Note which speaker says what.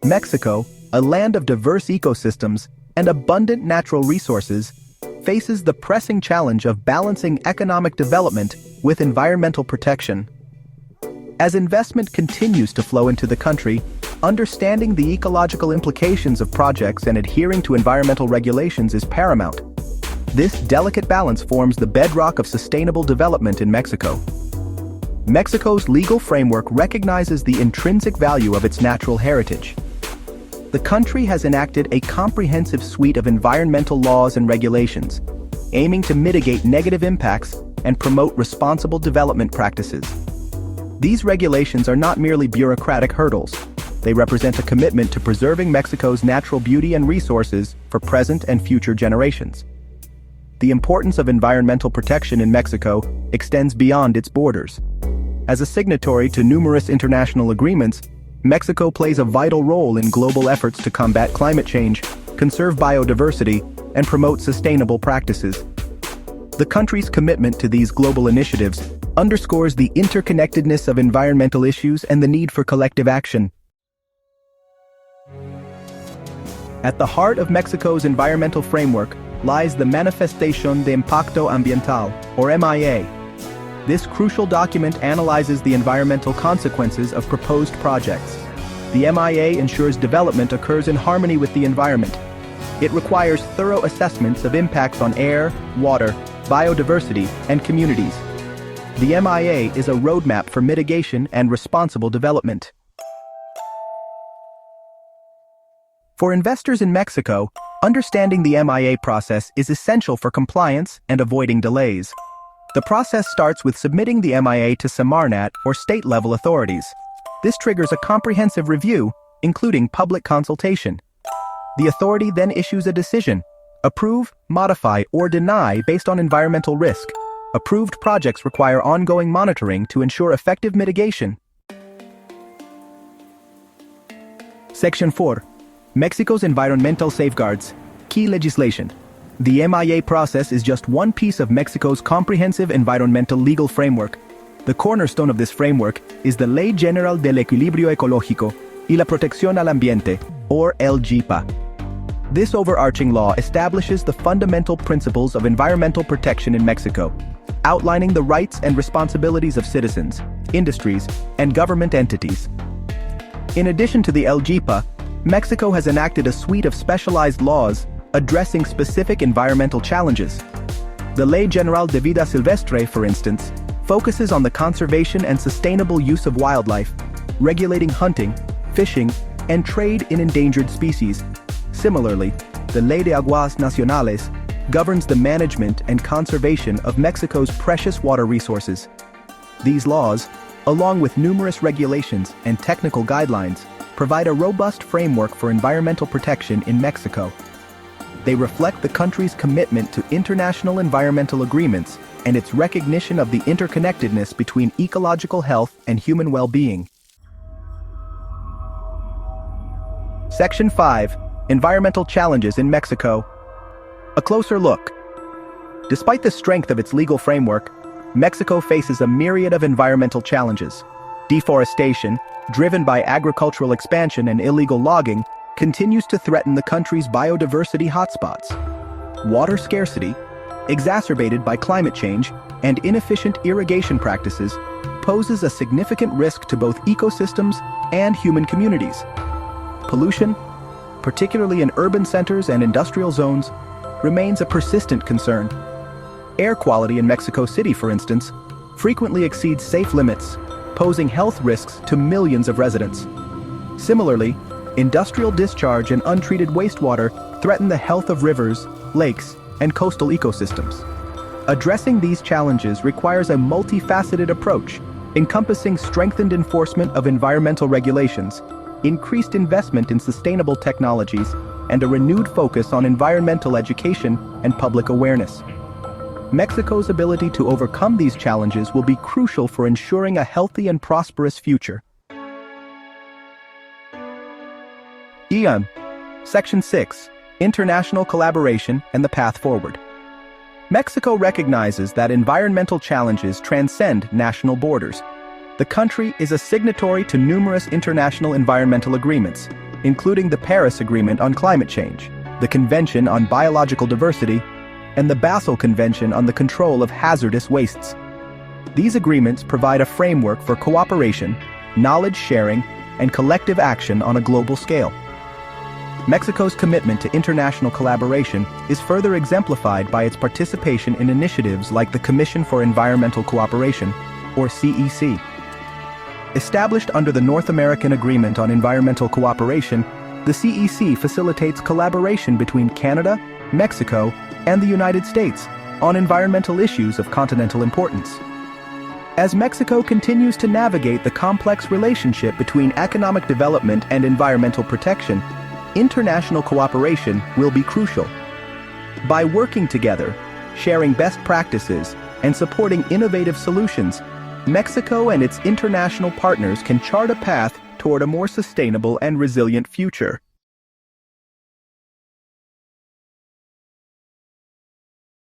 Speaker 1: Mexico, a land of diverse ecosystems and abundant natural resources, faces the pressing challenge of balancing economic development with environmental protection. As investment continues to flow into the country, understanding the ecological implications of projects and adhering to environmental regulations is paramount. This delicate balance forms the bedrock of sustainable development in Mexico. Mexico's legal framework recognizes the intrinsic value of its natural heritage. The country has enacted a comprehensive suite of environmental laws and regulations, aiming to mitigate negative impacts and promote responsible development practices. These regulations are not merely bureaucratic hurdles. They represent a commitment to preserving Mexico's natural beauty and resources for present and future generations. The importance of environmental protection in Mexico extends beyond its borders. As a signatory to numerous international agreements, Mexico plays a vital role in global efforts to combat climate change, conserve biodiversity, and promote sustainable practices. The country's commitment to these global initiatives underscores the interconnectedness of environmental issues and the need for collective action. At the heart of Mexico's environmental framework lies the Manifestación de Impacto Ambiental, or MIA. This crucial document analyzes the environmental consequences of proposed projects. The MIA ensures development occurs in harmony with the environment. It requires thorough assessments of impacts on air, water, biodiversity, and communities. The MIA is a roadmap for mitigation and responsible development. For investors in Mexico, understanding the MIA process is essential for compliance and avoiding delays. The process starts with submitting the MIA to Semarnat or state-level authorities. This triggers a comprehensive review, including public consultation. The authority then issues a decision: approve, modify, or deny based on environmental risk. Approved projects require ongoing monitoring to ensure effective mitigation. Section 4. Mexico's environmental safeguards. Key legislation. The MIA process is just one piece of Mexico's comprehensive environmental legal framework. The cornerstone of this framework is the Ley General del Equilibrio Ecológico y la Protección al Ambiente, or LGPA. This overarching law establishes the fundamental principles of environmental protection in Mexico, outlining the rights and responsibilities of citizens, industries, and government entities. In addition to the LGPA, Mexico has enacted a suite of specialized laws addressing specific environmental challenges. The Ley General de Vida Silvestre, for instance, focuses on the conservation and sustainable use of wildlife, regulating hunting, fishing, and trade in endangered species. Similarly, the Ley de Aguas Nacionales governs the management and conservation of Mexico's precious water resources. These laws, along with numerous regulations and technical guidelines, provide a robust framework for environmental protection in Mexico. They reflect the country's commitment to international environmental agreements and its recognition of the interconnectedness between ecological health and human well-being. Section 5. Environmental challenges in Mexico. A closer look. Despite the strength of its legal framework, Mexico faces a myriad of environmental challenges. Deforestation, driven by agricultural expansion and illegal logging, continues to threaten the country's biodiversity hotspots. Water scarcity, exacerbated by climate change and inefficient irrigation practices, poses a significant risk to both ecosystems and human communities. Pollution, particularly in urban centers and industrial zones, remains a persistent concern. Air quality in Mexico City, for instance, frequently exceeds safe limits, posing health risks to millions of residents. Similarly, industrial discharge and untreated wastewater threaten the health of rivers, lakes, and coastal ecosystems. Addressing these challenges requires a multifaceted approach, encompassing strengthened enforcement of environmental regulations, increased investment in sustainable technologies, and a renewed focus on environmental education and public awareness. Mexico's ability to overcome these challenges will be crucial for ensuring a healthy and prosperous future. Section 6. International collaboration and the path forward. Mexico recognizes that environmental challenges transcend national borders. The country is a signatory to numerous international environmental agreements, including the Paris Agreement on Climate Change, the Convention on Biological Diversity, and the Basel Convention on the Control of Hazardous Wastes. These agreements provide a framework for cooperation, knowledge sharing, and collective action on a global scale. Mexico's commitment to international collaboration is further exemplified by its participation in initiatives like the Commission for Environmental Cooperation, or CEC. Established under the North American Agreement on Environmental Cooperation, the CEC facilitates collaboration between Canada, Mexico, and the United States on environmental issues of continental importance. As Mexico continues to navigate the complex relationship between economic development and environmental protection, international cooperation will be crucial. By working together, sharing best practices, and supporting innovative solutions, Mexico and its international partners can chart a path toward a more sustainable and resilient future.